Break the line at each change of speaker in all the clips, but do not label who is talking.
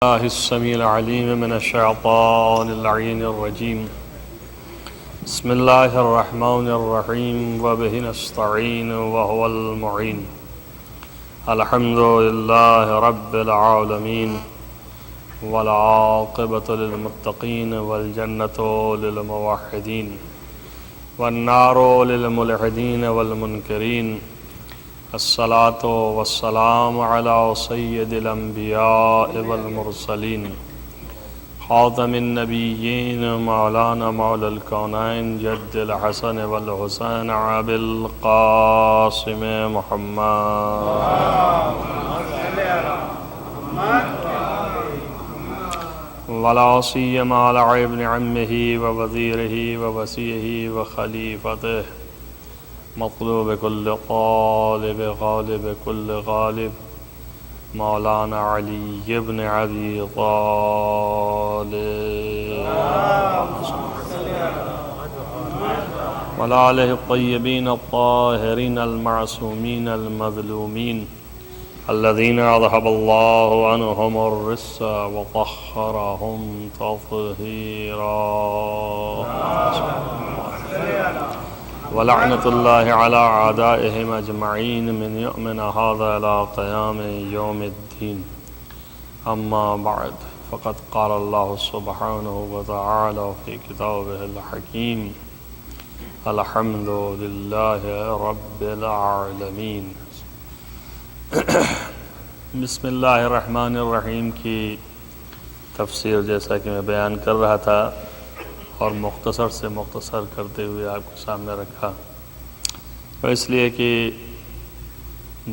الله السميع العليم من الشيطان اللعين الرجيم. بسم الله الرحمن الرحيم وبه نستعين وهو المعين. الحمد لله رب العالمين والعاقبة للمتقين والجنة للموحدين والنار للملحدين والمنكرين. الصلاة والسلام على سيد الأنبياء والمرسلين خاتم النبيين مولانا مولى الكونين جد الحسن والحسين أبي القاسم محمد ولا سيما على ابن عمه ووزيره ووصيه وخليفته مطلوب كل غالب غالب كل غالب مولانا علي بن أبي طالب وعلى آله الطيبين الطاهرين المعصومين المظلومين الذين أذهب الله عنهم الرجس وطهرهم تطهيرا. ولعنة الله على أعدائهم أجمعين من يؤمن هذا إلى قيام يوم الدين. أما بعد فقد قال الله سبحانه وتعالى في كتابه الحكيم الحمد لله رب العالمين. بسم اللہ الرحمن الرحیم کی تفسیر جیسا کہ میں بیان کر رہا تھا اور مختصر سے مختصر کرتے ہوئے آپ کے سامنے رکھا، اور اس لیے کہ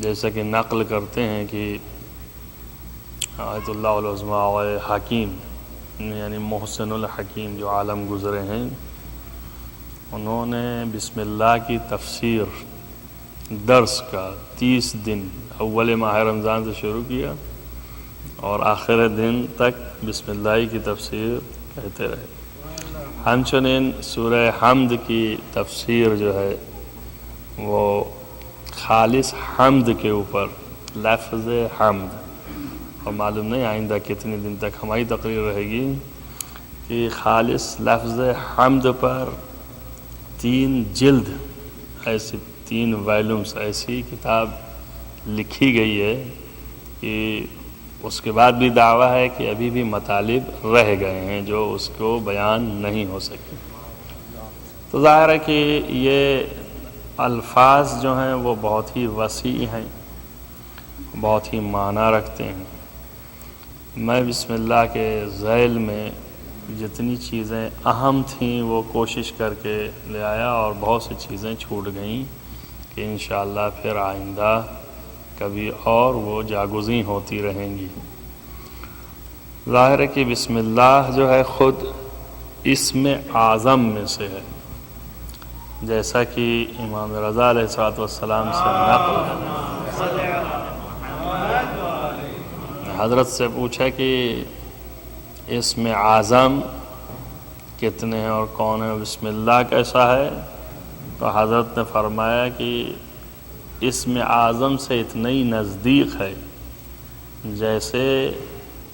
جیسا کہ نقل کرتے ہیں کہ آیت اللہ العظمیٰ و حکیم یعنی محسن الحکیم جو عالم گزرے ہیں، انہوں نے بسم اللہ کی تفسیر درس کا 30 دن اول ماہ رمضان سے شروع کیا اور آخر دن تک بسم اللہ کی تفسیر کہتے رہے. ہمچنین سورہ حمد کی تفسیر جو ہے وہ خالص حمد کے اوپر لفظ حمد، اور معلوم نہیں آئندہ کتنے دن تک ہماری تقریر رہے گی کہ خالص لفظ حمد پر 3 جلد ایسی 3 وائلومز ایسی کتاب لکھی گئی ہے کہ اس کے بعد بھی دعویٰ ہے کہ ابھی بھی مطالب رہ گئے ہیں جو اس کو بیان نہیں ہو سکے. تو ظاہر ہے کہ یہ الفاظ جو ہیں وہ بہت ہی وسیع ہیں، بہت ہی معنی رکھتے ہیں. میں بسم اللہ کے ذیل میں جتنی چیزیں اہم تھیں وہ کوشش کر کے لے آیا، اور بہت سی چیزیں چھوٹ گئیں کہ انشاءاللہ پھر آئندہ کبھی اور وہ جاگزیں ہوتی رہیں گی. ظاہر ہے کہ بسم اللہ جو ہے خود اسم اعظم میں سے ہے، جیسا کہ امام رضا علیہ السلام سے نقل ہے. حضرت سے پوچھا کہ اسم اعظم کتنے ہیں اور کون ہے، بسم اللہ کیسا ہے؟ تو حضرت نے فرمایا کہ اسم اعظم سے اتنا ہی نزدیک ہے جیسے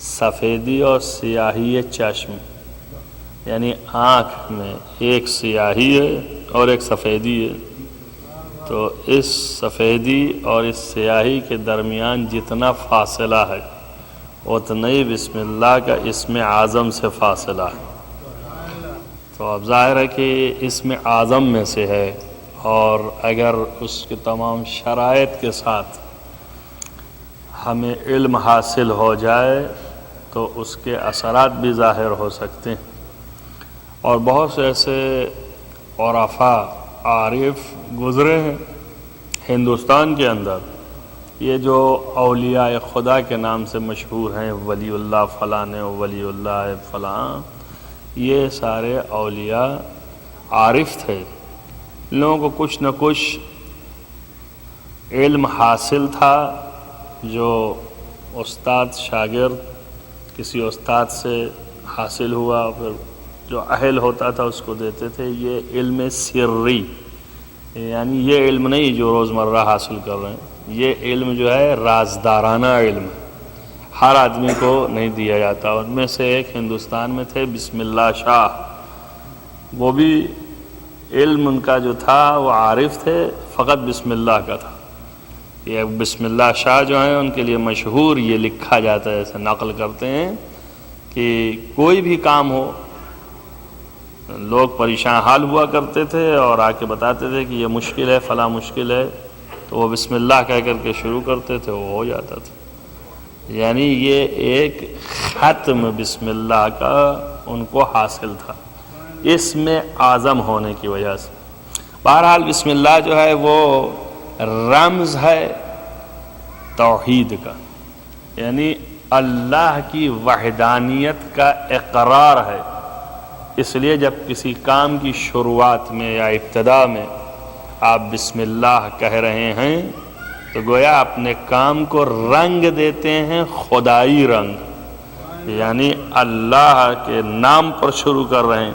سفیدی اور سیاہی چشم، یعنی آنکھ میں ایک سیاہی ہے اور ایک سفیدی ہے، تو اس سفیدی اور اس سیاہی کے درمیان جتنا فاصلہ ہے اتنا ہی بسم اللہ کا اسم اعظم سے فاصلہ ہے. تو اب ظاہر ہے کہ اسم اعظم میں سے ہے، اور اگر اس کے تمام شرائط کے ساتھ ہمیں علم حاصل ہو جائے تو اس کے اثرات بھی ظاہر ہو سکتے ہیں. اور بہت سے ایسے عرفاء عارف گزرے ہیں ہندوستان کے اندر، یہ جو اولیاء خدا کے نام سے مشہور ہیں، ولی اللہ فلاں ولی اللہ فلاں، یہ سارے اولیاء عارف تھے. لوگوں کو کچھ نہ کچھ علم حاصل تھا جو استاد شاگرد کسی استاد سے حاصل ہوا، پھر جو اہل ہوتا تھا اس کو دیتے تھے. یہ علم سری، یعنی یہ علم نہیں جو روزمرہ حاصل کر رہے ہیں، یہ علم جو ہے رازدارانہ علم. ہر آدمی کو نہیں دیا جاتا۔ ان میں سے ایک ہندوستان میں تھے بسم اللہ شاہ، وہ بھی علم ان کا جو تھا وہ عارف تھے، فقط بسم اللہ کا تھا۔ یہ بسم اللہ شاہ جو ہیں ان کے لیے مشہور یہ لکھا جاتا ہے، ایسے نقل کرتے ہیں کہ کوئی بھی کام ہو، لوگ پریشان حال ہوا کرتے تھے اور آ کے بتاتے تھے کہ یہ مشکل ہے، فلاں مشکل ہے، تو وہ بسم اللہ کہہ کر کے شروع کرتے تھے، وہ ہو جاتا تھا۔ یعنی یہ ایک ختم بسم اللہ کا ان کو حاصل تھا، اس میں اعظم ہونے کی وجہ سے۔ بہرحال بسم اللہ جو ہے وہ رمز ہے توحید کا، یعنی اللہ کی وحدانیت کا اقرار ہے۔ اس لیے جب کسی کام کی شروعات میں یا ابتدا میں آپ بسم اللہ کہہ رہے ہیں تو گویا اپنے کام کو رنگ دیتے ہیں، خدائی رنگ، یعنی اللہ کے نام پر شروع کر رہے ہیں،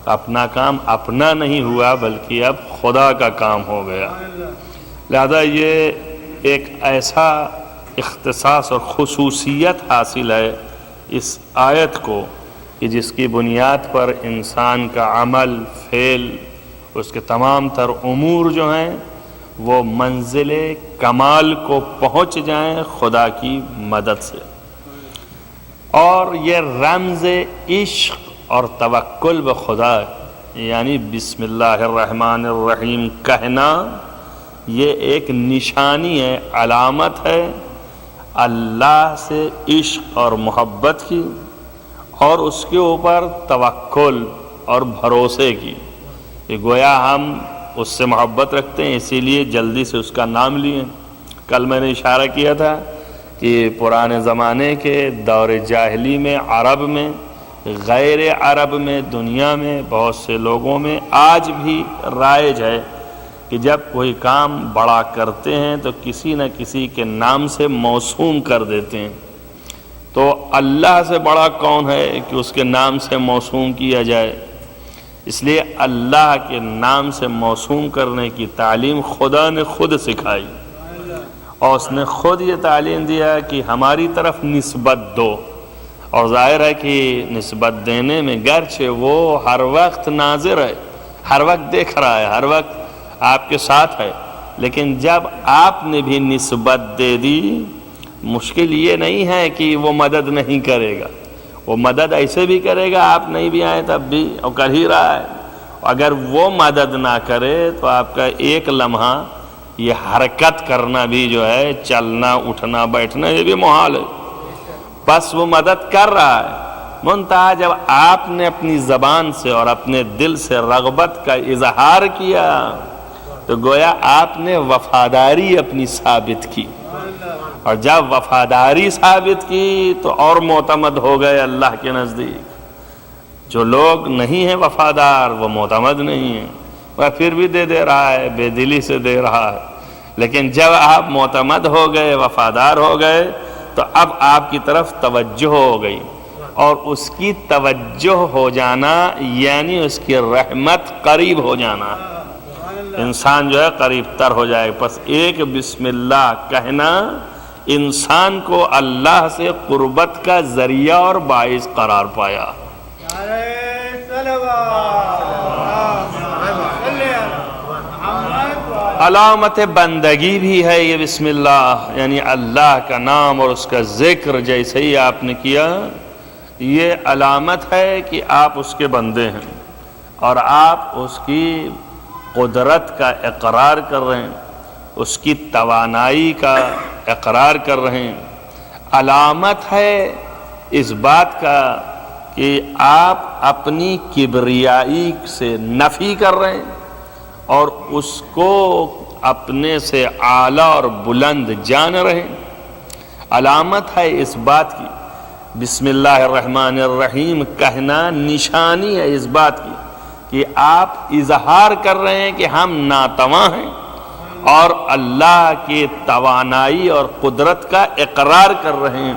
اپنا کام اپنا نہیں ہوا بلکہ اب خدا کا کام ہو گیا۔ لہذا یہ ایک ایسا اختصاص اور خصوصیت حاصل ہے اس آیت کو کہ جس کی بنیاد پر انسان کا عمل، فعل، اس کے تمام تر امور جو ہیں وہ منزل کمال کو پہنچ جائیں خدا کی مدد سے۔ اور یہ رمز عشق اور توکل بخدا ہے، یعنی بسم اللہ الرحمن الرحیم کہنا یہ ایک نشانی ہے، علامت ہے اللہ سے عشق اور محبت کی، اور اس کے اوپر توکل اور بھروسے کی، کہ گویا ہم اس سے محبت رکھتے ہیں اسی لیے جلدی سے اس کا نام لیے۔ کل میں نے اشارہ کیا تھا کہ پرانے زمانے کے دور جاہلی میں، عرب میں، غیر عرب میں، دنیا میں بہت سے لوگوں میں آج بھی رائج ہے کہ جب کوئی کام بڑا کرتے ہیں تو کسی نہ کسی کے نام سے موسوم کر دیتے ہیں۔ تو اللہ سے بڑا کون ہے کہ اس کے نام سے موسوم کیا جائے؟ اس لیے اللہ کے نام سے موسوم کرنے کی تعلیم خدا نے خود سکھائی، اور اس نے خود یہ تعلیم دیا کہ ہماری طرف نسبت دو، اور ظاہر ہے کہ نسبت دینے میں گرچہ وہ ہر وقت ناظر ہے، ہر وقت دیکھ رہا ہے، ہر وقت آپ کے ساتھ ہے، لیکن جب آپ نے بھی نسبت دے دی، مشکل یہ نہیں ہے کہ وہ مدد نہیں کرے گا، وہ مدد ایسے بھی کرے گا، آپ نہیں بھی آئے تب بھی، اور کر ہی رہا ہے۔ اگر وہ مدد نہ کرے تو آپ کا ایک لمحہ یہ حرکت کرنا بھی جو ہے، چلنا، اٹھنا، بیٹھنا، یہ بھی محال ہے۔ بس وہ مدد کر رہا ہے، منتہا جب آپ نے اپنی زبان سے اور اپنے دل سے رغبت کا اظہار کیا تو گویا آپ نے وفاداری اپنی ثابت کی، اور جب وفاداری ثابت کی تو اور معتمد ہو گئے اللہ کے نزدیک۔ جو لوگ نہیں ہیں وفادار وہ معتمد نہیں ہیں، وہ پھر بھی دے رہا ہے، بے دلی سے دے رہا ہے، لیکن جب آپ معتمد ہو گئے، وفادار ہو گئے، تو اب آپ کی طرف توجہ ہو گئی، اور اس کی توجہ ہو جانا یعنی اس کی رحمت قریب ہو جانا، انسان جو ہے قریب تر ہو جائے۔ بس ایک بسم اللہ کہنا انسان کو اللہ سے قربت کا ذریعہ اور باعث قرار پایا۔ علامت بندگی بھی ہے یہ بسم اللہ، یعنی اللہ کا نام اور اس کا ذکر جیسے ہی آپ نے کیا، یہ علامت ہے کہ آپ اس کے بندے ہیں، اور آپ اس کی قدرت کا اقرار کر رہے ہیں، اس کی توانائی کا اقرار کر رہے ہیں۔ علامت ہے اس بات کا کہ آپ اپنی کبریائی سے نفی کر رہے ہیں اور اس کو اپنے سے اعلیٰ اور بلند جان رہے ہیں۔ علامت ہے اس بات کی، بسم اللہ الرحمن الرحیم کہنا نشانی ہے اس بات کی کہ آپ اظہار کر رہے ہیں کہ ہم ناتواں ہیں، اور اللہ کی توانائی اور قدرت کا اقرار کر رہے ہیں۔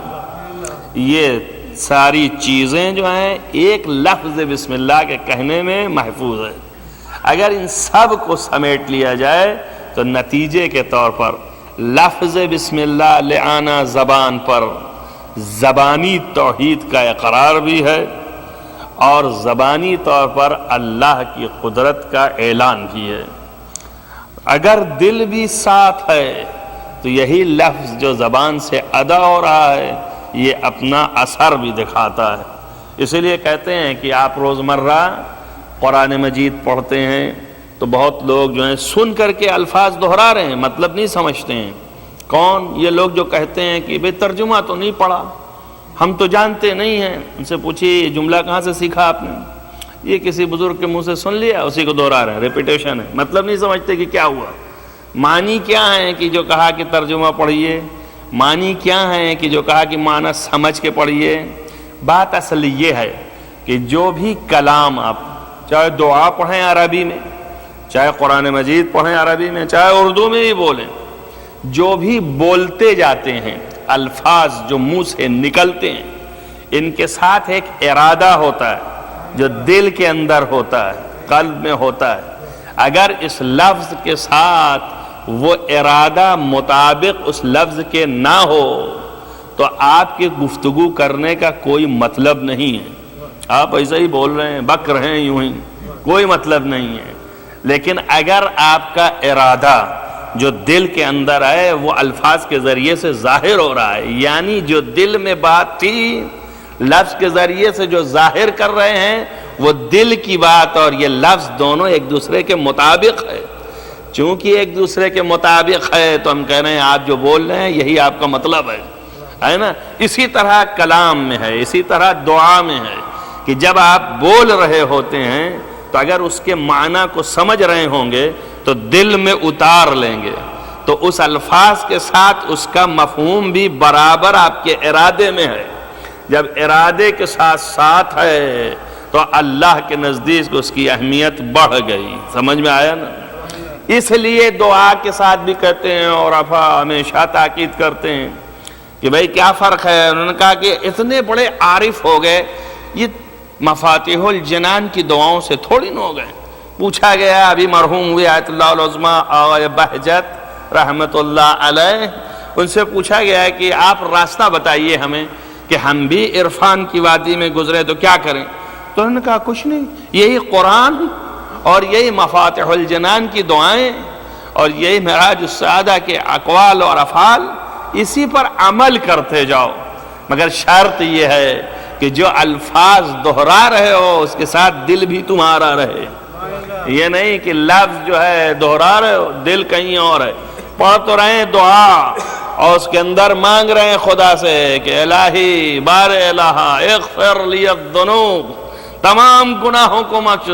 یہ ساری چیزیں جو ہیں ایک لفظ بسم اللہ کے کہنے میں محفوظ ہے۔ اگر ان سب کو سمیٹ لیا جائے تو نتیجے کے طور پر لفظ بسم اللہ لے آنا زبان پر، زبانی توحید کا اقرار بھی ہے اور زبانی طور پر اللہ کی قدرت کا اعلان بھی ہے۔ اگر دل بھی ساتھ ہے تو یہی لفظ جو زبان سے ادا ہو رہا ہے یہ اپنا اثر بھی دکھاتا ہے۔ اسی لیے کہتے ہیں کہ آپ روزمرہ قرآن مجید پڑھتے ہیں تو بہت لوگ جو ہیں سن کر کے الفاظ دہرا رہے ہیں، مطلب نہیں سمجھتے ہیں۔ کون؟ یہ لوگ جو کہتے ہیں کہ بھئی ترجمہ تو نہیں پڑھا، ہم تو جانتے نہیں ہیں۔ ان سے پوچھیے یہ جملہ کہاں سے سیکھا آپ نے؟ یہ کسی بزرگ کے منہ سے سن لیا، اسی کو دہرا رہے ہیں، ریپیٹیشن ہے، مطلب نہیں سمجھتے کہ کیا ہوا۔ معنی کیا ہے کہ جو کہا کہ ترجمہ پڑھیے؟ معنی کیا ہے کہ جو کہا کہ معنی سمجھ کے پڑھیے؟ بات اصل یہ ہے کہ جو بھی کلام آپ چاہے دعا پڑھیں عربی میں، چاہے قرآن مجید پڑھیں عربی میں، چاہے اردو میں ہی بولیں، جو بھی بولتے جاتے ہیں الفاظ جو منہ سے نکلتے ہیں ان کے ساتھ ایک ارادہ ہوتا ہے جو دل کے اندر ہوتا ہے، قلب میں ہوتا ہے۔ اگر اس لفظ کے ساتھ وہ ارادہ مطابق اس لفظ کے نہ ہو تو آپ کی گفتگو کرنے کا کوئی مطلب نہیں ہے۔ آپ ایسا ہی بول رہے ہیں، بک رہے ہیں یوں ہی، کوئی مطلب نہیں ہے۔ لیکن اگر آپ کا ارادہ جو دل کے اندر ہے وہ الفاظ کے ذریعے سے ظاہر ہو رہا ہے، یعنی جو دل میں بات تھی لفظ کے ذریعے سے جو ظاہر کر رہے ہیں وہ دل کی بات اور یہ لفظ دونوں ایک دوسرے کے مطابق ہے۔ چونکہ ایک دوسرے کے مطابق ہے تو ہم کہہ رہے ہیں آپ جو بول رہے ہیں یہی آپ کا مطلب ہے نا۔ اسی طرح کلام میں ہے، اسی طرح دعا میں ہے کہ جب آپ بول رہے ہوتے ہیں تو اگر اس کے معنی کو سمجھ رہے ہوں گے تو دل میں اتار لیں گے تو اس الفاظ کے ساتھ اس کا مفہوم بھی برابر آپ کے ارادے میں ہے۔ جب ارادے کے ساتھ ساتھ ہے تو اللہ کے نزدیک اس کی اہمیت بڑھ گئی۔ سمجھ میں آیا نا؟ اس لیے دعا کے ساتھ بھی کہتے ہیں اور افا ہمیشہ تاکید کرتے ہیں کہ بھئی کیا فرق ہے۔ انہوں نے کہا کہ اتنے بڑے عارف ہو گئے، یہ مفاتیح الجنان کی دعاؤں سے تھوڑی نہ ہو گئے۔ پوچھا گیا ابھی مرحوم ہوئے آیت اللہ العظمیٰ آغا بہجت رحمت اللہ علیہ، ان سے پوچھا گیا کہ آپ راستہ بتائیے ہمیں کہ ہم بھی عرفان کی وادی میں گزرے تو کیا کریں؟ تو انہوں نے کہا کچھ نہیں، یہی قرآن اور یہی مفاتیح الجنان کی دعائیں اور یہی معراج السعادہ کے اقوال اور افعال، اسی پر عمل کرتے جاؤ، مگر شرط یہ ہے کہ جو الفاظ دہرا رہے ہو اس کے ساتھ دل بھی تمہارا رہے۔ یہ نہیں کہ لفظ جو ہے دہرا رہے ہو دل کہیں اور ہے۔ پڑھ تو رہے ہیں دعا اور اس کے اندر مانگ رہے ہیں خدا سے کہ الہی بار الہ اغفر لی الذنوب، تمام گناہوں کو بخش۔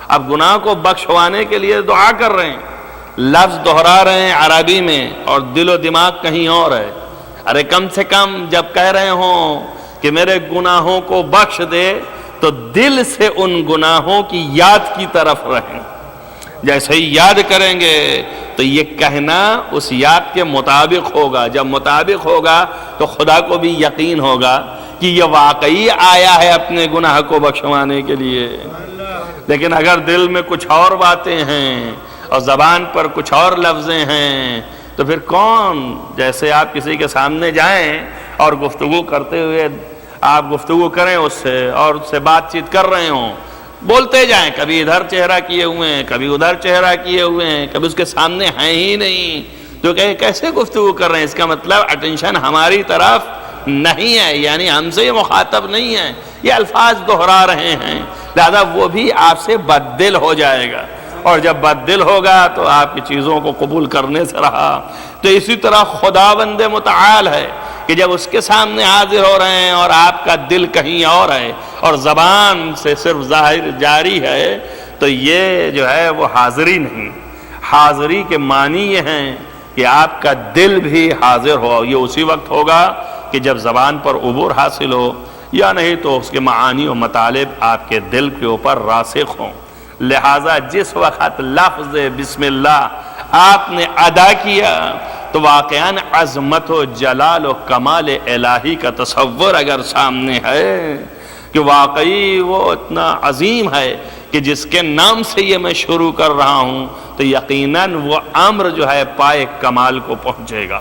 اب گناہ کو بخشوانے کے لیے دعا کر رہے ہیں، لفظ دہرا رہے ہیں عربی میں اور دل و دماغ کہیں اور ہے۔ ارے کم سے کم جب کہہ رہے ہوں کہ میرے گناہوں کو بخش دے تو دل سے ان گناہوں کی یاد کی طرف رہیں۔ جیسے ہی یاد کریں گے تو یہ کہنا اس یاد کے مطابق ہوگا، جب مطابق ہوگا تو خدا کو بھی یقین ہوگا کہ یہ واقعی آیا ہے اپنے گناہ کو بخشوانے کے لیے۔ لیکن اگر دل میں کچھ اور باتیں ہیں اور زبان پر کچھ اور لفظیں ہیں تو پھر کون؟ جیسے آپ کسی کے سامنے جائیں اور گفتگو کرتے ہوئے آپ گفتگو کریں اس سے اور اس سے بات چیت کر رہے ہوں، بولتے جائیں، کبھی ادھر چہرہ کیے ہوئے ہیں کبھی ادھر چہرہ کیے ہوئے ہیں، کبھی اس کے سامنے ہیں ہی نہیں، تو کہ کیسے گفتگو کر رہے ہیں؟ اس کا مطلب اٹینشن ہماری طرف نہیں ہے، یعنی ہم سے یہ مخاطب نہیں ہے، یہ الفاظ دہرا رہے ہیں، لہذا وہ بھی آپ سے بددل ہو جائے گا، اور جب بددل ہوگا تو آپ کی چیزوں کو قبول کرنے سے رہا۔ تو اسی طرح خداوند متعال ہے کہ جب اس کے سامنے حاضر ہو رہے ہیں اور آپ کا دل کہیں اور ہے اور زبان سے صرف ظاہر جاری ہے تو یہ جو ہے وہ حاضری نہیں۔ حاضری کے معنی یہ ہیں کہ آپ کا دل بھی حاضر ہو، یہ اسی وقت ہوگا کہ جب زبان پر عبور حاصل ہو، یا نہیں تو اس کے معانی و مطالب آپ کے دل کے اوپر راسخ ہوں۔ لہٰذا جس وقت لفظ بسم اللہ آپ نے ادا کیا تو واقعاً عظمت و جلال و کمال الہی کا تصور اگر سامنے ہے کہ واقعی وہ اتنا عظیم ہے کہ جس کے نام سے یہ میں شروع کر رہا ہوں تو یقیناً وہ امر جو ہے پائے کمال کو پہنچے گا۔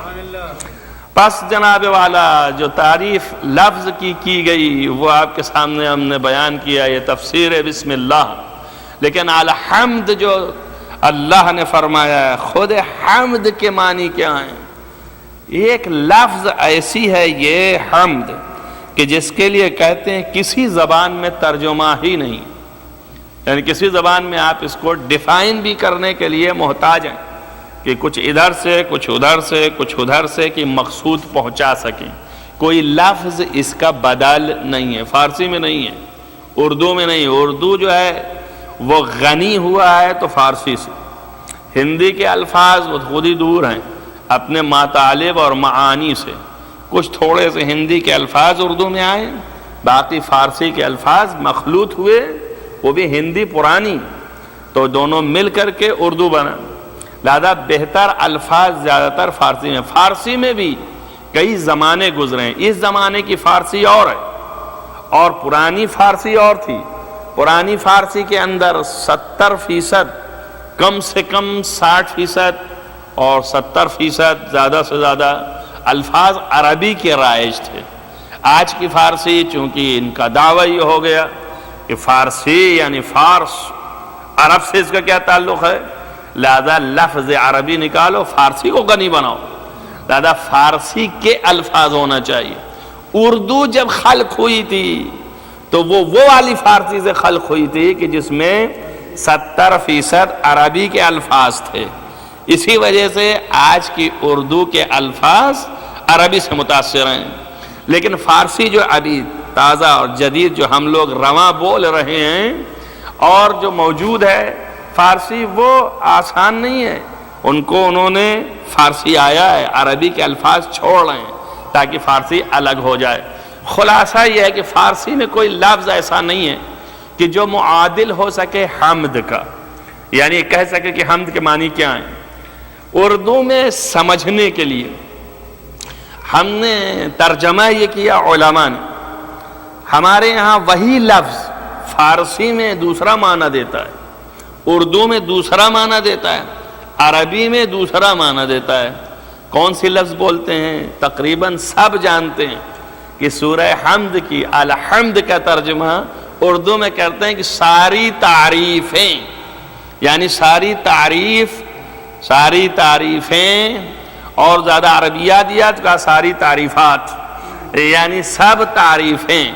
پس جناب والا جو تعریف لفظ کی گئی وہ آپ کے سامنے ہم نے بیان کیا، یہ تفسیر ہے بسم اللہ. لیکن الحمد جو اللہ نے فرمایا ہے، خود حمد کے معنی کیا ہیں؟ ایک لفظ ایسی ہے یہ حمد کہ جس کے لیے کہتے ہیں کسی زبان میں ترجمہ ہی نہیں، یعنی کسی زبان میں آپ اس کو ڈیفائن بھی کرنے کے لیے محتاج ہیں کہ کچھ ادھر سے کچھ ادھر سے کچھ ادھر سے کہ مقصود پہنچا سکیں. کوئی لفظ اس کا بدل نہیں ہے، فارسی میں نہیں ہے، اردو میں نہیں. اردو جو ہے وہ غنی ہوا ہے تو فارسی سے. ہندی کے الفاظ وہ خود ہی دور ہیں اپنے مطالب اور معانی سے. کچھ تھوڑے سے ہندی کے الفاظ اردو میں آئے، باقی فارسی کے الفاظ مخلوط ہوئے، وہ بھی ہندی پرانی، تو دونوں مل کر کے اردو بنا. لہذا بہتر الفاظ زیادہ تر فارسی میں. فارسی میں بھی کئی زمانے گزرے ہیں. اس زمانے کی فارسی اور ہے اور پرانی فارسی اور تھی. پرانی فارسی کے اندر 70% کم سے کم 60% اور 70% زیادہ سے زیادہ الفاظ عربی کے رائج تھے. آج کی فارسی چونکہ ان کا دعویٰ یہ ہو گیا کہ فارسی یعنی فارس، عرب سے اس کا کیا تعلق ہے، لہذا لفظ عربی نکالو فارسی کو غنی بناؤ. لہذا فارسی کے الفاظ ہونا چاہیے. اردو جب خلق ہوئی تھی تو وہ والی فارسی سے خلق ہوئی تھی کہ جس میں 70% عربی کے الفاظ تھے. اسی وجہ سے آج کی اردو کے الفاظ عربی سے متاثر ہیں. لیکن فارسی جو ابھی تازہ اور جدید جو ہم لوگ رواں بول رہے ہیں اور جو موجود ہے فارسی، وہ آسان نہیں ہے. ان کو انہوں نے فارسی آیا ہے، عربی کے الفاظ چھوڑ رہے ہیں تاکہ فارسی الگ ہو جائے. خلاصہ یہ ہے کہ فارسی میں کوئی لفظ ایسا نہیں ہے کہ جو معادل ہو سکے حمد کا، یعنی کہہ سکے کہ حمد کے معنی کیا ہیں. اردو میں سمجھنے کے لیے ہم نے ترجمہ یہ کیا علماء نے. ہمارے یہاں وہی لفظ فارسی میں دوسرا معنی دیتا ہے، اردو میں دوسرا معنی دیتا ہے، عربی میں دوسرا معنی دیتا ہے. کون سی لفظ بولتے ہیں؟ تقریباً سب جانتے ہیں کہ سورہ حمد کی الحمد کا ترجمہ اردو میں کرتے ہیں کہ ساری تعریفیں، یعنی ساری تعریفیں، اور زیادہ عربیات کا ساری تعریفات، یعنی سب تعریفیں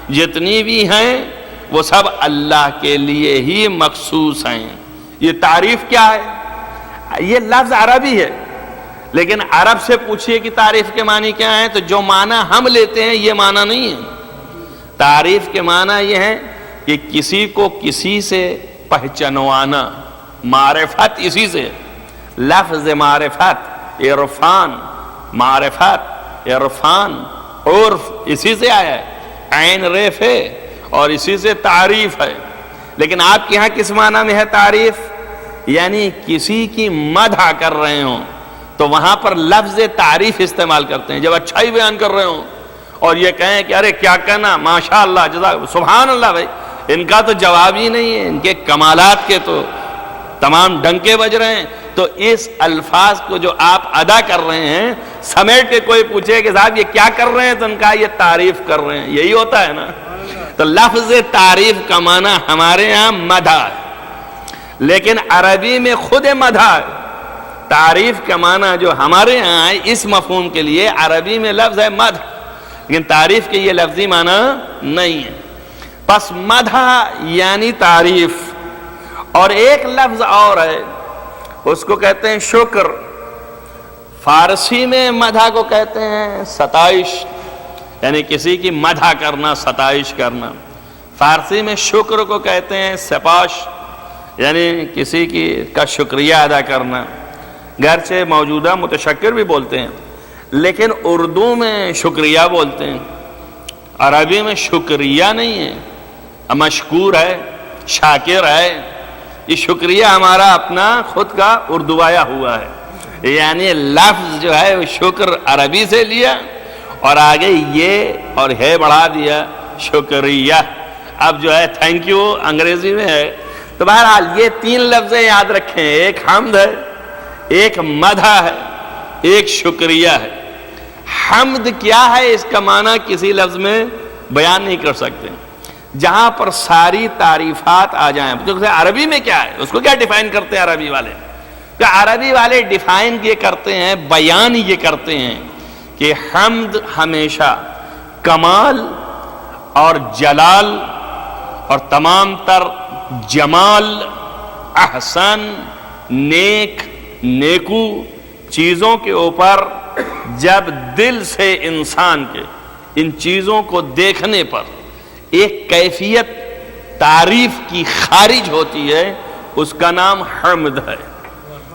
جتنی بھی ہیں وہ سب اللہ کے لیے ہی مخصوص ہیں. یہ تعریف کیا ہے؟ یہ لفظ عربی ہے، لیکن عرب سے پوچھئے کہ تعریف کے معنی کیا ہیں تو جو معنی ہم لیتے ہیں یہ معنی نہیں ہے. تعریف کے معنی یہ ہے کہ کسی کو کسی سے پہچانوانا، معرفت اسی سے. لفظ معرفت، عرفان، معرفت، عرفان، عرف اسی سے آیا ہے، عین ریف ہے اور اسی سے تعریف ہے. لیکن آپ کے ہاں کس معنی میں ہے تعریف؟ یعنی کسی کی مدح کر رہے ہوں تو وہاں پر لفظ تعریف استعمال کرتے ہیں. جب اچھائی بیان کر رہے ہوں اور یہ کہیں کہ ارے کیا کہنا، ماشاء اللہ، جزاک، سبحان اللہ، بھائی ان کا تو جواب ہی نہیں ہے، ان کے کمالات کے تو تمام ڈنکے بج رہے ہیں. تو اس الفاظ کو جو آپ ادا کر رہے ہیں سمیٹ کے کوئی پوچھے کہ صاحب یہ کیا کر رہے ہیں تو ان کا یہ تعریف کر رہے ہیں، یہی ہوتا ہے نا. تو لفظ تعریف کا معنی ہمارے یہاں مدح ہے، لیکن عربی میں خود مدح ہے. تعریف کا معنی جو ہمارے یہاں ہے اس مفہوم کے لیے عربی میں لفظ ہے مدح، لیکن تعریف کے یہ لفظی معنی نہیں ہے. پس مدح یعنی تعریف. اور ایک لفظ اور ہے، اس کو کہتے ہیں شکر. فارسی میں مدح کو کہتے ہیں ستائش، یعنی کسی کی مدح کرنا، ستائش کرنا. فارسی میں شکر کو کہتے ہیں سپاش، یعنی کسی کا شکریہ ادا کرنا. گرچہ موجودہ متشکر بھی بولتے ہیں لیکن اردو میں شکریہ بولتے ہیں، عربی میں شکریہ نہیں ہے، مشکور ہے، شاکر ہے. یہ شکریہ ہمارا اپنا خود کا اردوایا ہوا ہے، یعنی لفظ جو ہے وہ شکر عربی سے لیا اور آگے یہ اور ہے بڑھا دیا شکریہ. اب جو ہے تھینک یو انگریزی میں ہے. تو بہرحال یہ تین لفظ یاد رکھیں، ایک حمد ہے، ایک مدح ہے، ایک شکریہ ہے.
حمد کیا ہے اس کا معنی کسی لفظ میں بیان نہیں کر سکتے. جہاں پر ساری تعریفات آ جائیں. عربی میں کیا ہے اس کو کیا ڈیفائن کرتے ہیں عربی والے؟ کہ عربی والے ڈیفائن یہ کرتے ہیں، بیان یہ کرتے ہیں کہ حمد ہمیشہ کمال اور جلال اور تمام تر جمال، احسن، نیک، نیکو چیزوں کے اوپر جب دل سے انسان کے ان چیزوں کو دیکھنے پر ایک کیفیت تعریف کی خارج ہوتی ہے، اس کا نام حمد ہے.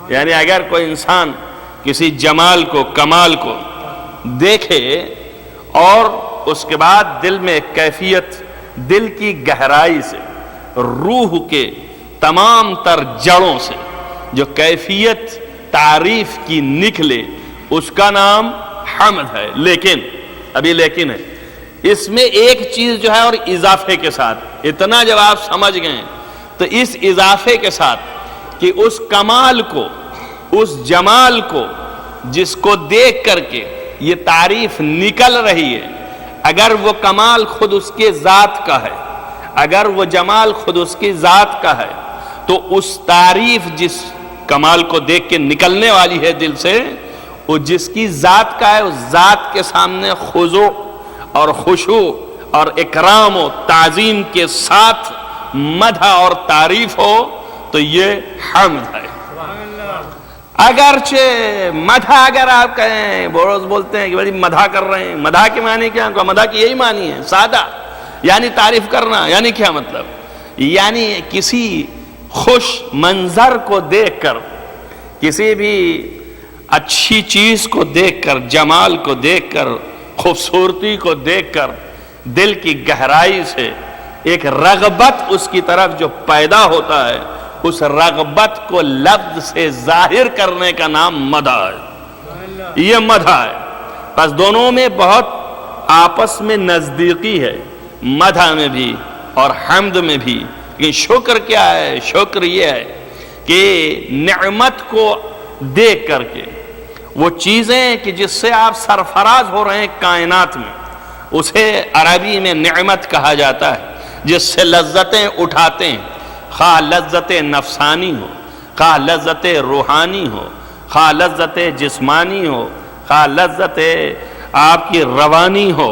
یعنی اگر کوئی انسان کسی جمال کو، کمال کو دیکھے اور اس کے بعد دل میں کیفیت، دل کی گہرائی سے، روح کے تمام تر جڑوں سے جو کیفیت تعریف کی نکلے، اس کا نام حمد ہے. لیکن ابھی لیکن ہے اس میں ایک چیز جو ہے اور اضافے کے ساتھ، اتنا جب آپ سمجھ گئے تو اس اضافے کے ساتھ کہ اس کمال کو، اس جمال کو جس کو دیکھ کر کے یہ تعریف نکل رہی ہے، اگر وہ کمال خود اس کے ذات کا ہے، اگر وہ جمال خود اس کی ذات کا ہے، تو اس تعریف جس کمال کو دیکھ کے نکلنے والی ہے دل سے، وہ جس کی ذات کا ہے، اس ذات کے سامنے خضوع اور خشوع اور اکرام و تعظیم کے ساتھ مدح اور تعریف ہو تو یہ حمد ہے. اگرچہ مدح اگر آپ کہیں، بروز بولتے ہیں کہ بھائی مدح کر رہے ہیں، مدح کے معنی کیا؟ مدح کی یہی معنی ہے سادہ، یعنی تعریف کرنا. یعنی کیا مطلب؟ یعنی کسی خوش منظر کو دیکھ کر، کسی بھی اچھی چیز کو دیکھ کر، جمال کو دیکھ کر، خوبصورتی کو دیکھ کر دل کی گہرائی سے ایک رغبت اس کی طرف جو پیدا ہوتا ہے، اس رغبت کو لفظ سے ظاہر کرنے کا نام مدح ہے. یہ مدح ہے. بس دونوں میں بہت آپس میں نزدیکی ہے، مدح میں بھی اور حمد میں بھی. کہ شکر کیا ہے؟ شکر یہ ہے کہ نعمت کو دیکھ کر کے وہ چیزیں کہ جس سے آپ سرفراز ہو رہے ہیں کائنات میں، اسے عربی میں نعمت کہا جاتا ہے. جس سے لذتیں اٹھاتے ہیں، خواہ لذت نفسانی ہو، خواہ لذت روحانی ہو، خواہ لذت جسمانی ہو، خواہ لذت آپ کی روانی ہو،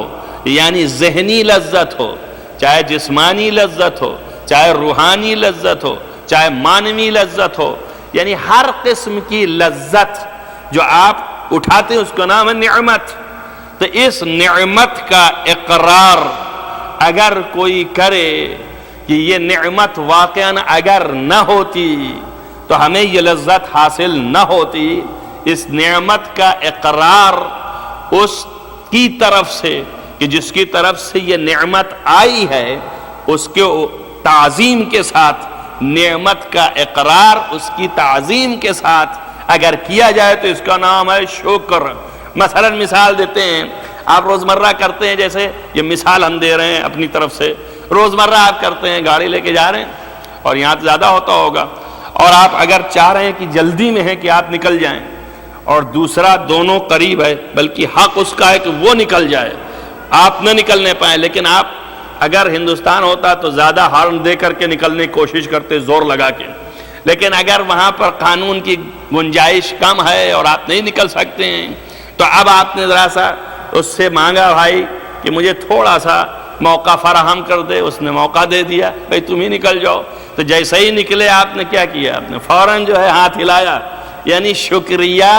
یعنی ذہنی لذت ہو، چاہے جسمانی لذت ہو، چاہے روحانی لذت ہو، چاہے مانوی لذت ہو، یعنی ہر قسم کی لذت جو آپ اٹھاتے ہیں اس کا نام ہے نعمت. تو اس نعمت کا اقرار اگر کوئی کرے کہ یہ نعمت واقعاً اگر نہ ہوتی تو ہمیں یہ لذت حاصل نہ ہوتی، اس نعمت کا اقرار اس کی طرف سے کہ جس کی طرف سے یہ نعمت آئی ہے، اس کے تعظیم کے ساتھ، نعمت کا اقرار اس کی تعظیم کے ساتھ اگر کیا جائے تو اس کا نام ہے شکر. مثلا مثال دیتے ہیں، آپ روزمرہ کرتے ہیں، جیسے یہ مثال ہم دے رہے ہیں اپنی طرف سے، روزمرہ آپ کرتے ہیں، گاڑی لے کے جا رہے ہیں اور یہاں زیادہ ہوتا ہوگا، اور آپ اگر چاہ رہے ہیں کہ جلدی میں ہے کہ آپ نکل جائیں، اور دوسرا دونوں قریب ہے، بلکہ حق اس کا ہے کہ وہ نکل جائے، آپ نہ نکلنے پائیں، لیکن آپ اگر ہندوستان ہوتا تو زیادہ ہارن دے کر کے نکلنے کی کوشش کرتے، زور لگا کے. لیکن اگر وہاں پر قانون کی گنجائش کم ہے اور آپ نہیں نکل سکتے ہیں، تو اب آپ نے ذرا سا اس سے مانگا بھائی کہ مجھے تھوڑا سا موقع فراہم کر دے، اس نے موقع دے دیا، بھائی تم ہی نکل جاؤ. تو جیسے ہی نکلے آپ نے کیا کیا؟ آپ نے فوراً جو ہے ہاتھ ہلایا، یعنی شکریہ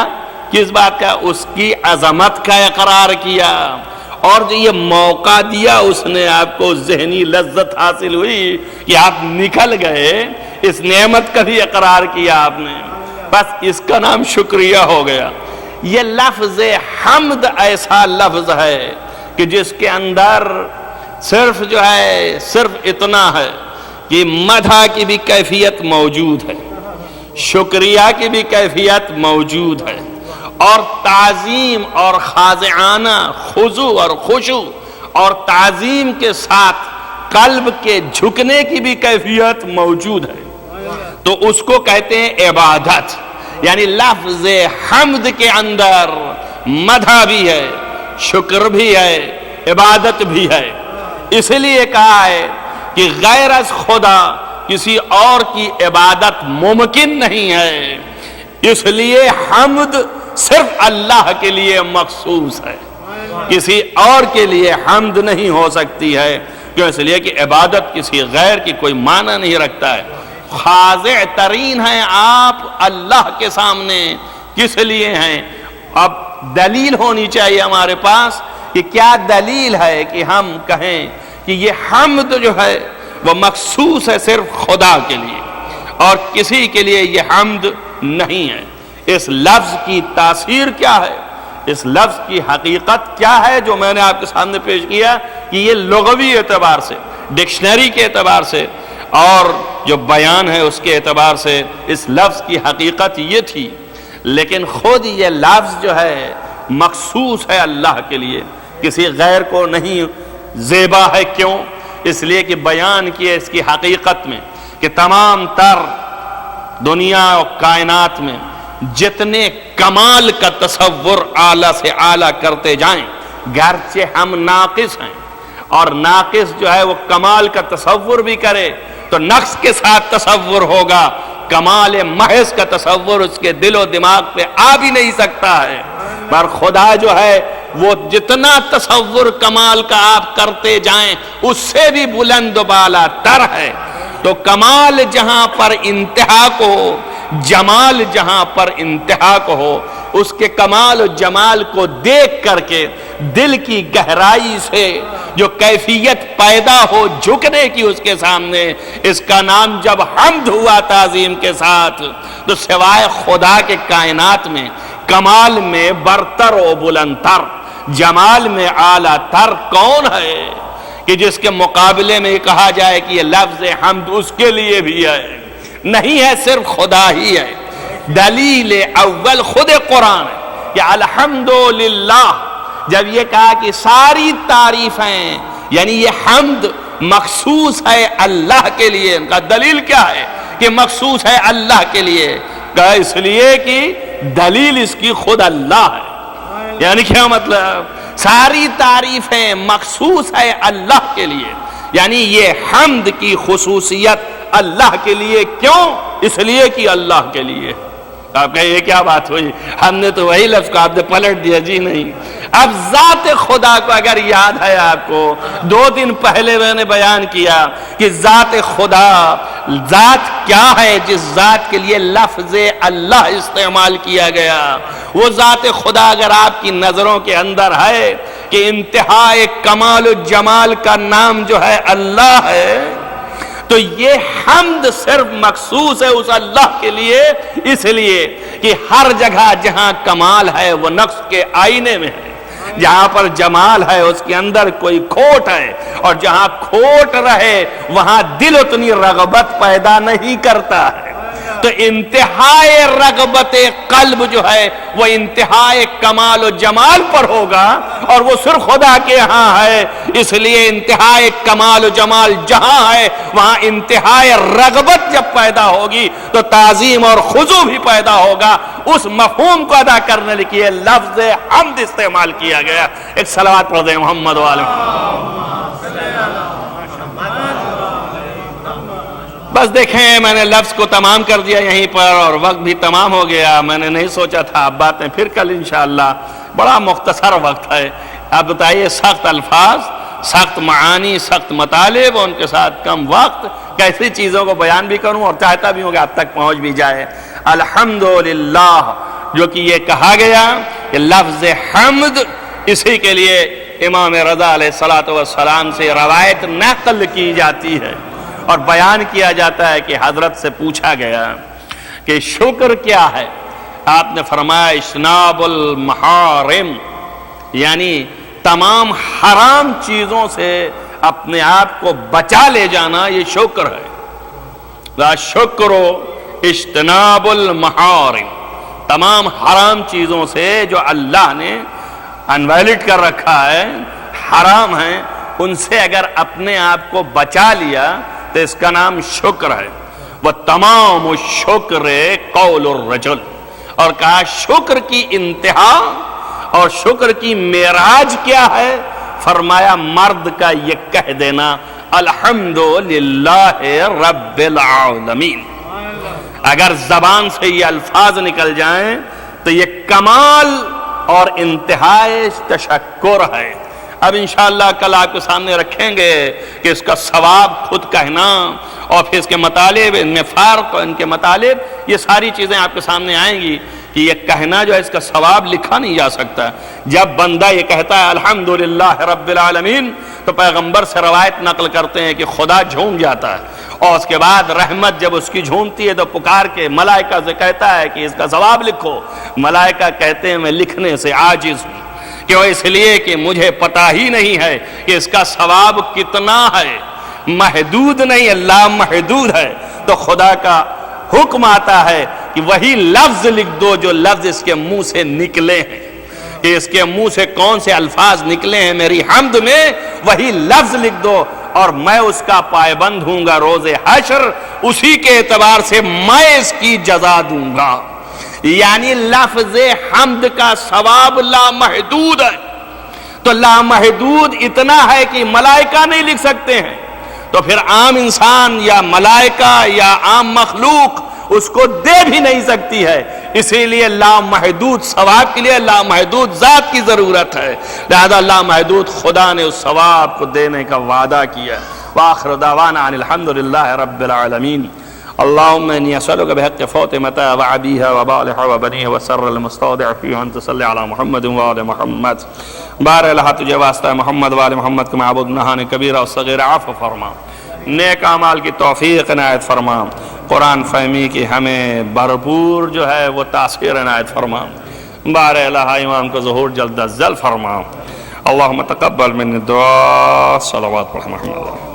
کس بات کا؟ اس کی عظمت کا اقرار کیا. اور جو یہ موقع دیا اس نے آپ کو، ذہنی لذت حاصل ہوئی کہ آپ نکل گئے، اس نعمت کا بھی اقرار کیا آپ نے، بس اس کا نام شکریہ ہو گیا. یہ لفظ حمد ایسا لفظ ہے کہ جس کے اندر صرف جو ہے صرف اتنا ہے کہ مدح کی بھی کیفیت موجود ہے، شکریہ کی بھی کیفیت موجود ہے، اور تعظیم اور خاضعانہ خضوع اور خشوع اور تعظیم کے ساتھ قلب کے جھکنے کی بھی کیفیت موجود ہے. تو اس کو کہتے ہیں عبادت. یعنی لفظ حمد کے اندر مدح بھی ہے، شکر بھی ہے، عبادت بھی ہے۔ اس لیے کہا ہے کہ غیر از خدا کسی اور کی عبادت ممکن نہیں ہے، اس لیے حمد صرف اللہ کے لیے مخصوص ہے، کسی اور کے لیے حمد نہیں ہو سکتی ہے۔ کیوں؟ اس لیے کہ عبادت کسی غیر کی کوئی معنی نہیں رکھتا ہے۔ خاضع ترین ہیں آپ اللہ کے سامنے، کس لیے ہیں؟ اب دلیل ہونی چاہیے ہمارے پاس کہ کیا دلیل ہے کہ ہم کہیں کہ یہ حمد جو ہے وہ مخصوص ہے صرف خدا کے لیے اور کسی کے لیے یہ حمد نہیں ہے۔ اس لفظ کی تاثیر کیا ہے، اس لفظ کی حقیقت کیا ہے، جو میں نے آپ کے سامنے پیش کیا کہ یہ لغوی اعتبار سے، ڈکشنری کے اعتبار سے اور جو بیان ہے اس کے اعتبار سے اس لفظ کی حقیقت یہ تھی۔ لیکن خود یہ لفظ جو ہے مخصوص ہے اللہ کے لیے، کسی غیر کو نہیں زیبا ہے۔ کیوں؟ اس لیے کہ بیان کیے اس کی حقیقت میں کہ تمام تر دنیا اور کائنات میں جتنے کمال کا تصور اعلیٰ سے اعلیٰ کرتے جائیں، گرچہ ہم ناقص ہیں، اور ناقص جو ہے وہ کمال کا تصور بھی کرے تو نقص کے ساتھ تصور ہوگا، کمال محض کا تصور اس کے دل و دماغ پہ آ بھی نہیں سکتا ہے۔ پر خدا جو ہے وہ جتنا تصور کمال کا آپ کرتے جائیں اس سے بھی بلند و بالا تر ہے۔ تو کمال جہاں پر انتہا کو ہو، جمال جہاں پر انتہا کو ہو، اس کے کمال و جمال کو دیکھ کر کے دل کی گہرائی سے جو کیفیت پیدا ہو جھکنے کی اس کے سامنے، اس کا نام جب حمد ہوا تعظیم کے ساتھ، تو سوائے خدا کے کائنات میں کمال میں برتر و بلند تر، جمال میں اعلیٰ تر کون ہے کہ جس کے مقابلے میں کہا جائے کہ یہ لفظ حمد اس کے لیے بھی ہے؟ نہیں ہے، صرف خدا ہی ہے۔ دلیل اول خود قرآن ہے کہ الحمدللہ، جب یہ کہا کہ ساری تعریفیں، یعنی یہ حمد مخصوص ہے اللہ کے لیے، ان کا دلیل کیا ہے کہ مخصوص ہے اللہ کے لیے؟ کہا اس لیے کہ دلیل اس کی خود اللہ ہے۔ یعنی کیا مطلب؟ ساری تعریفیں مخصوص ہے اللہ کے لیے، یعنی یہ حمد کی خصوصیت اللہ کے لیے۔ کیوں؟ اس لیے کہ اللہ کے لیے۔ آپ کہیں یہ کیا بات ہوئی، ہم نے تو وہی لفظ کو آپ نے پلٹ دیا۔ جی نہیں، اب ذات خدا کو اگر یاد ہے آپ کو، 2 دن پہلے میں نے بیان کیا کہ ذات خدا، ذات کیا ہے جس ذات کے لیے لفظ اللہ استعمال کیا گیا؟ وہ ذات خدا اگر آپ کی نظروں کے اندر ہے کہ انتہائی کمال و جمال کا نام جو ہے اللہ ہے، تو یہ حمد صرف مخصوص ہے اس اللہ کے لیے، اس لیے کہ ہر جگہ جہاں کمال ہے وہ نقص کے آئینے میں ہے، جہاں پر جمال ہے اس کے اندر کوئی کھوٹ ہے، اور جہاں کھوٹ رہے وہاں دل اتنی رغبت پیدا نہیں کرتا ہے۔ تو انتہائی رغبت قلب جو ہے وہ انتہائی کمال و جمال پر ہوگا، اور وہ صرف خدا کے ہاں ہے، اس لیے انتہائی کمال و جمال جہاں ہے وہاں انتہائی رغبت جب پیدا ہوگی تو تعظیم اور خضوع بھی پیدا ہوگا۔ اس مفہوم کو ادا کرنے کے لیے لفظ حمد استعمال کیا گیا۔ ایک صلوات پڑھ دیں محمد و آل محمد۔ بس دیکھیں، میں نے لفظ کو تمام کر دیا یہیں پر، اور وقت بھی تمام ہو گیا۔ میں نے نہیں سوچا تھا، اب باتیں پھر کل انشاءاللہ، بڑا مختصر وقت ہے۔ آپ بتائیے، سخت الفاظ، سخت معانی، سخت مطالب، ان کے ساتھ کم وقت، کیسی چیزوں کو بیان بھی کروں، اور چاہتا بھی ہوں کہ آپ تک پہنچ بھی جائے۔ الحمدللہ جو کہ یہ کہا گیا کہ لفظ حمد، اسی کے لیے امام رضا علیہ السلام سے روایت نقل کی جاتی ہے اور بیان کیا جاتا ہے کہ حضرت سے پوچھا گیا کہ شکر کیا ہے؟ آپ نے فرمایا اجتناب المحارم، یعنی تمام حرام چیزوں سے اپنے آپ کو بچا لے جانا، یہ شکر ہے۔ لا شکر اجتناب المحارم، تمام حرام چیزوں سے جو اللہ نے انویلڈ کر رکھا ہے، حرام ہیں، ان سے اگر اپنے آپ کو بچا لیا تو اس کا نام شکر ہے۔ وہ تمام شکر قول الرجل، اور کہا شکر کی انتہا اور شکر کی معراج کیا ہے؟ فرمایا مرد کا یہ کہہ دینا الحمدللہ رب العالمین۔ اگر زبان سے یہ الفاظ نکل جائیں تو یہ کمال اور انتہائی تشکر ہے۔ اب انشاءاللہ کل آپ کے سامنے رکھیں گے کہ اس کا ثواب خود کہنا اور پھر اس کے مطالب، ان میں فرق اور ان کے مطالب، یہ ساری چیزیں آپ کے سامنے آئیں گی کہ یہ کہنا جو ہے اس کا ثواب لکھا نہیں جا سکتا۔ جب بندہ یہ کہتا ہے الحمدللہ رب العالمین تو پیغمبر سے روایت نقل کرتے ہیں کہ خدا جھوم جاتا ہے، اور اس کے بعد رحمت جب اس کی جھومتی ہے تو پکار کے ملائکہ سے کہتا ہے کہ اس کا ثواب لکھو۔ ملائکہ کہتے ہیں میں لکھنے سے عاجز ہوں، کیوں؟ اس لیے کہ مجھے پتہ ہی نہیں ہے کہ اس کا ثواب کتنا ہے، محدود نہیں، اللہ محدود ہے۔ تو خدا کا حکم آتا ہے کہ وہی لفظ لکھ دو جو لفظ اس کے منہ سے نکلے ہیں، کہ اس کے منہ سے کون سے الفاظ نکلے ہیں میری حمد میں، وہی لفظ لکھ دو، اور میں اس کا پائبند ہوں گا روز حشر، اسی کے اعتبار سے میں اس کی جزا دوں گا۔ یعنی لفظ حمد کا ثواب لامحدود ہے۔ تو لامحدود اتنا ہے کہ ملائکہ نہیں لکھ سکتے ہیں، تو پھر عام انسان یا ملائکہ یا عام مخلوق اس کو دے بھی نہیں سکتی ہے۔ اسی لیے لامحدود ثواب کے لیے لامحدود ذات کی ضرورت ہے، لہذا لامحدود خدا نے اس ثواب کو دینے کا وعدہ کیا۔ وآخر دعوانا ان الحمدللہ رب العالمین۔ اللهم اني اسالك بحق فاطمه وابيها وبالها وبنيها وسر المستودع فيه ان تصلي على محمد وآل محمد۔ بار الہ تجھے واسطہ محمد وآل محمد کے معبود نہان کبیرہ و صغیر عفو فرما، نیک اعمال کی توفیق عنایت فرما، قرآن فہمی کی ہمیں بھرپور جو ہے وہ تاثیر عنایت فرما، بار الہ امام کو ظہور جلد از جلد فرما۔ اللہم تقبل من الدعاء صلوات محمد۔